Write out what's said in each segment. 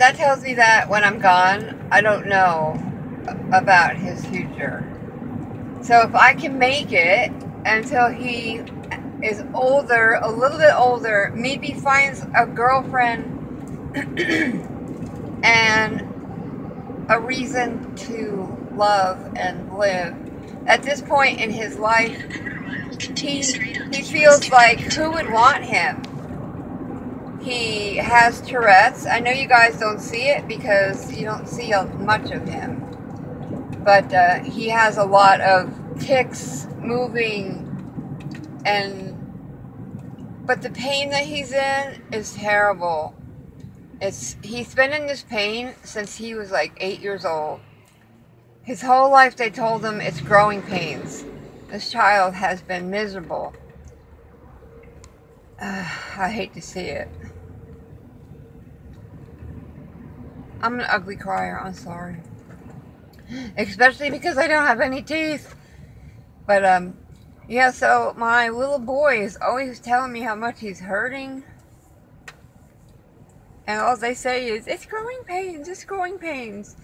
that tells me that when I'm gone, I don't know about his future. So if I can make it until he is older, a little bit older, maybe finds a girlfriend and a reason to love and live. At this point in his life, he feels like, who would want him? He has Tourette's. I know you guys don't see it because you don't see much of him. But he has a lot of tics, moving, but the pain that he's in is terrible. He's been in this pain since he was like 8 years old. His whole life they told him it's growing pains. This child has been miserable. I hate to see it. I'm an ugly crier, I'm sorry. Especially because I don't have any teeth. But, yeah, so my little boy is always telling me how much he's hurting. And all they say is, it's growing pains, it's growing pains.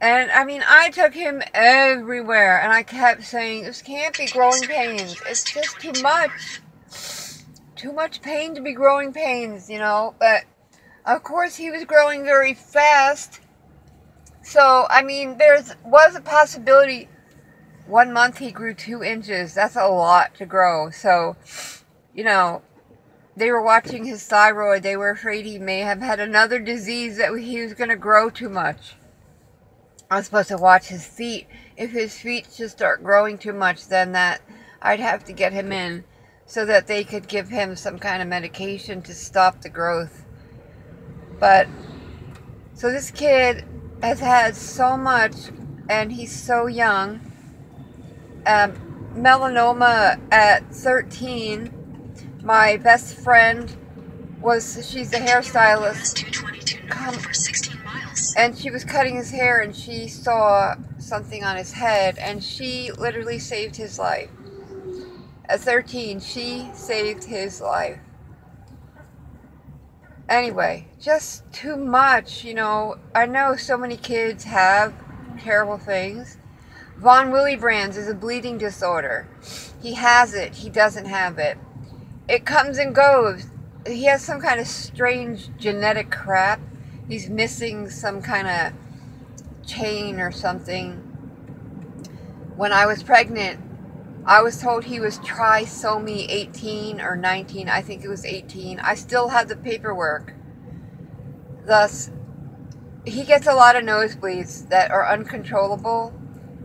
And, I mean, I took him everywhere. And I kept saying, this can't be growing pains. It's just too much. Too much pain to be growing pains, you know. But, of course, he was growing very fast. So, I mean, was a possibility. 1 month he grew 2 inches. That's a lot to grow. So, you know, they were watching his thyroid. They were afraid he may have had another disease that he was going to grow too much. I was supposed to watch his feet. If his feet should start growing too much, then I'd have to get him in so that they could give him some kind of medication to stop the growth. But, so this kid has had so much, and he's so young. Melanoma at 13. My best friend she's a hairstylist, and she was cutting his hair, and she saw something on his head, and she literally saved his life. At 13, she saved his life. Anyway, just too much, you know. I know so many kids have terrible things. Von Willebrand's is a bleeding disorder. He has it. He doesn't have it. It comes and goes. He has some kind of strange genetic crap. He's missing some kind of chain or something. When I was pregnant, I was told he was trisomy 18 or 19. I think it was 18. I still have the paperwork. Thus, he gets a lot of nosebleeds that are uncontrollable.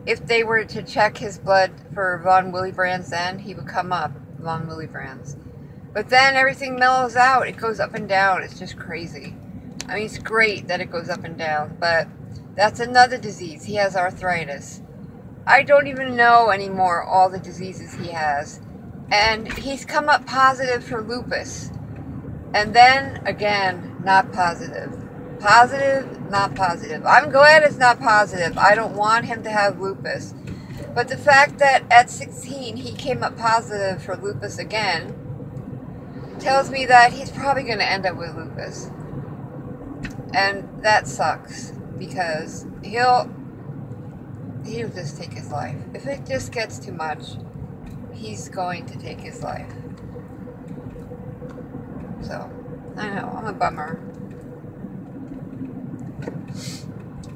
If they were to check his blood for von Willebrand's, then he would come up von Willebrand's. But then everything mellows out. It goes up and down. It's just crazy. I mean, it's great that it goes up and down, but that's another disease. He has arthritis. I don't even know anymore all the diseases he has. And he's come up positive for lupus. And then, again, not positive. Positive, not positive. I'm glad it's not positive. I don't want him to have lupus. But the fact that at 16 he came up positive for lupus again tells me that he's probably going to end up with lupus. And that sucks, because he'll just take his life. If it just gets too much, he's going to take his life. So, I know, I'm a bummer.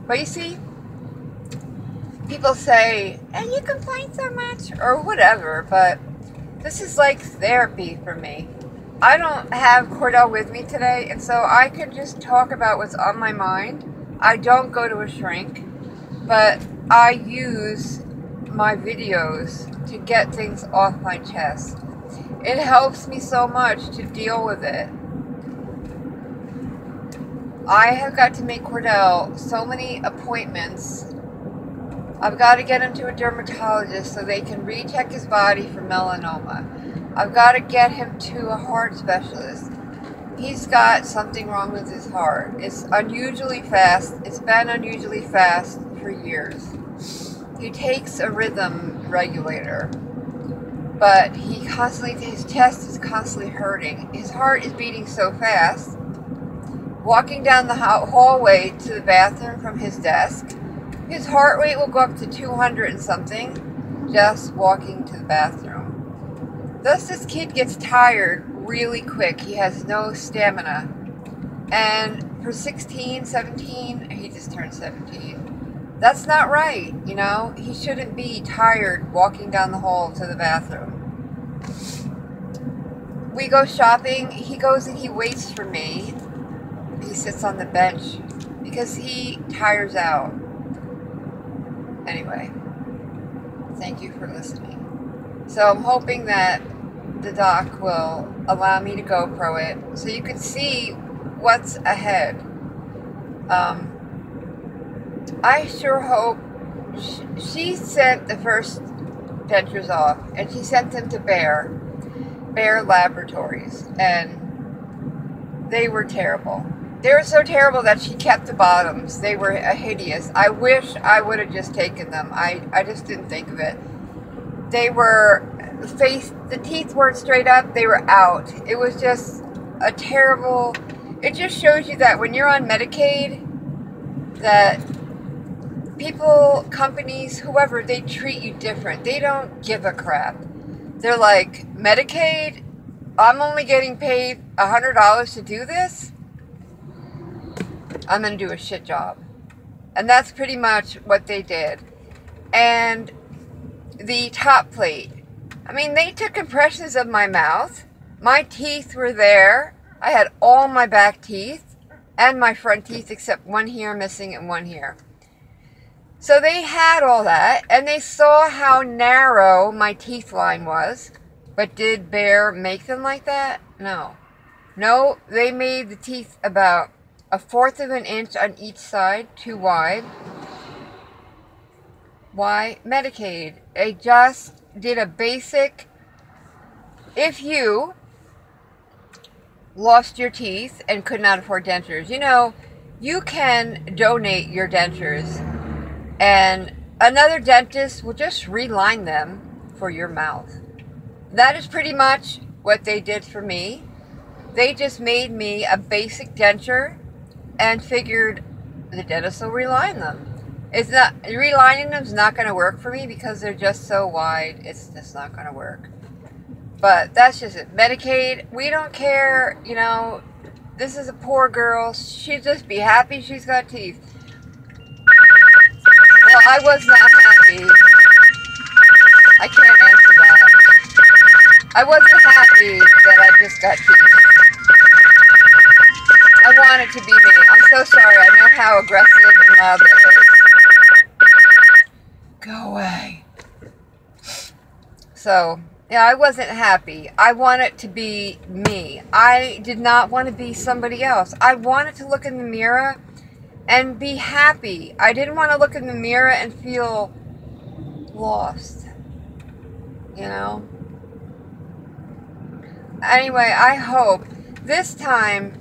But you see, people say, and you complain so much, or whatever, but this is like therapy for me. I don't have Cordell with me today, and so I can just talk about what's on my mind. I don't go to a shrink, but I use my videos to get things off my chest. It helps me so much to deal with it. I have got to make Cordell so many appointments. I've got to get him to a dermatologist so they can recheck his body for melanoma. I've got to get him to a heart specialist. He's got something wrong with his heart. It's unusually fast. It's been unusually fast for years. He takes a rhythm regulator, but his chest is constantly hurting. His heart is beating so fast walking down the hallway to the bathroom from his desk. His heart rate will go up to 200 and something just walking to the bathroom. Thus, this kid gets tired really quick. He has no stamina. And for 16, 17, he just turned 17. That's not right, you know? He shouldn't be tired walking down the hall to the bathroom. We go shopping. He goes and he waits for me. He sits on the bench because he tires out. Anyway, thank you for listening. So I'm hoping that the doc will allow me to GoPro it so you can see what's ahead. I sure hope she sent the first dentures off, and she sent them to Bear Laboratories, and they were terrible. They were so terrible that she kept the bottoms. They were hideous. I wish I would have just taken them. I just didn't think of it. They were the teeth weren't straight up. They were out. It was just a terrible. It just shows you that when you're on Medicaid, that people, companies, whoever, they treat you different. They don't give a crap. They're like, Medicaid, I'm only getting paid $100 to do this. I'm going to do a shit job. And that's pretty much what they did. And the top plate. I mean, they took impressions of my mouth. My teeth were there. I had all my back teeth and my front teeth except one here missing and one here. So they had all that, and they saw how narrow my teeth line was. But did Bear make them like that? No. No, they made the teeth about 1/4 of an inch on each side, too wide. Why? Medicaid. They just did a basic, if you lost your teeth and could not afford dentures, you know, you can donate your dentures and another dentist will just reline them for your mouth. That is pretty much what they did for me. They just made me a basic denture and figured the dentist will reline them. It's not, relining them is not going to work for me because they're just so wide. It's just not going to work. But that's just it. Medicaid, we don't care, you know, this is a poor girl. She'd just be happy she's got teeth. Well, I was not happy. I can't answer that. I wasn't happy that I just got teeth. I want it to be me. I'm so sorry. I know how aggressive and loud that is. Go away. So, yeah, I wasn't happy. I want it to be me. I did not want to be somebody else. I wanted to look in the mirror and be happy. I didn't want to look in the mirror and feel lost. You know? Anyway, I hope this time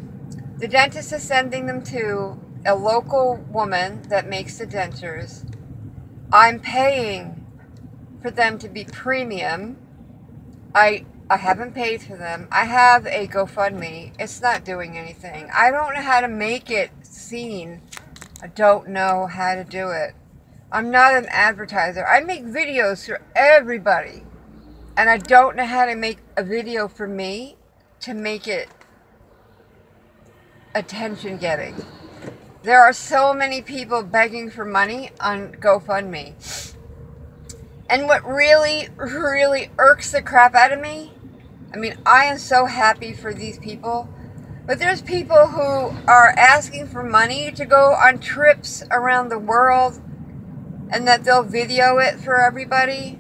the dentist is sending them to a local woman that makes the dentures. I'm paying for them to be premium. I haven't paid for them. I have a GoFundMe. It's not doing anything. I don't know how to make it seen. I don't know how to do it. I'm not an advertiser. I make videos for everybody. And I don't know how to make a video for me to make it attention getting. There are so many people begging for money on GoFundMe. And what really, really irks the crap out of me, I mean, I am so happy for these people, but there's people who are asking for money to go on trips around the world and that they'll video it for everybody.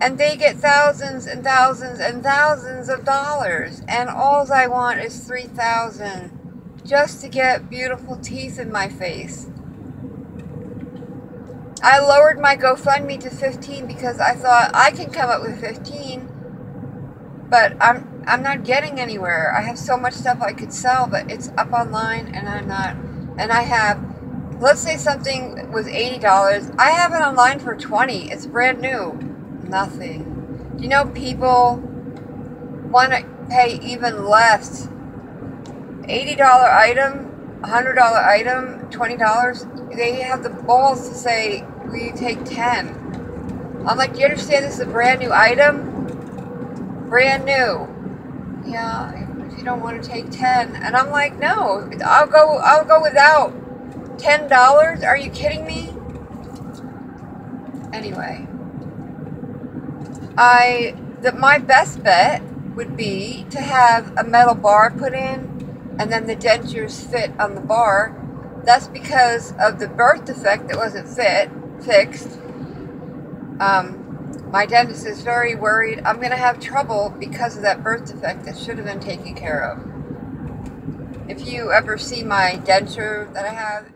And they get thousands and thousands and thousands of dollars. And all I want is $3,000 just to get beautiful teeth in my face. I lowered my GoFundMe to 15 because I thought I can come up with 15, but I'm not getting anywhere. I have so much stuff I could sell, but it's up online and I'm not. And I have, let's say something was $80. I have it online for 20. It's brand new. Nothing. You know, people want to pay even less $80 item, $100 item, $20, they have the balls to say, will you take 10? I'm like, do you understand this is a brand new item? Brand new. Yeah, if you don't want to take 10. And I'm like, no, I'll go without $10. Are you kidding me? Anyway, my best bet would be to have a metal bar put in and then the dentures fit on the bar. That's because of the birth defect that wasn't fixed. My dentist is very worried I'm going to have trouble because of that birth defect that should have been taken care of. If you ever see my denture that I have,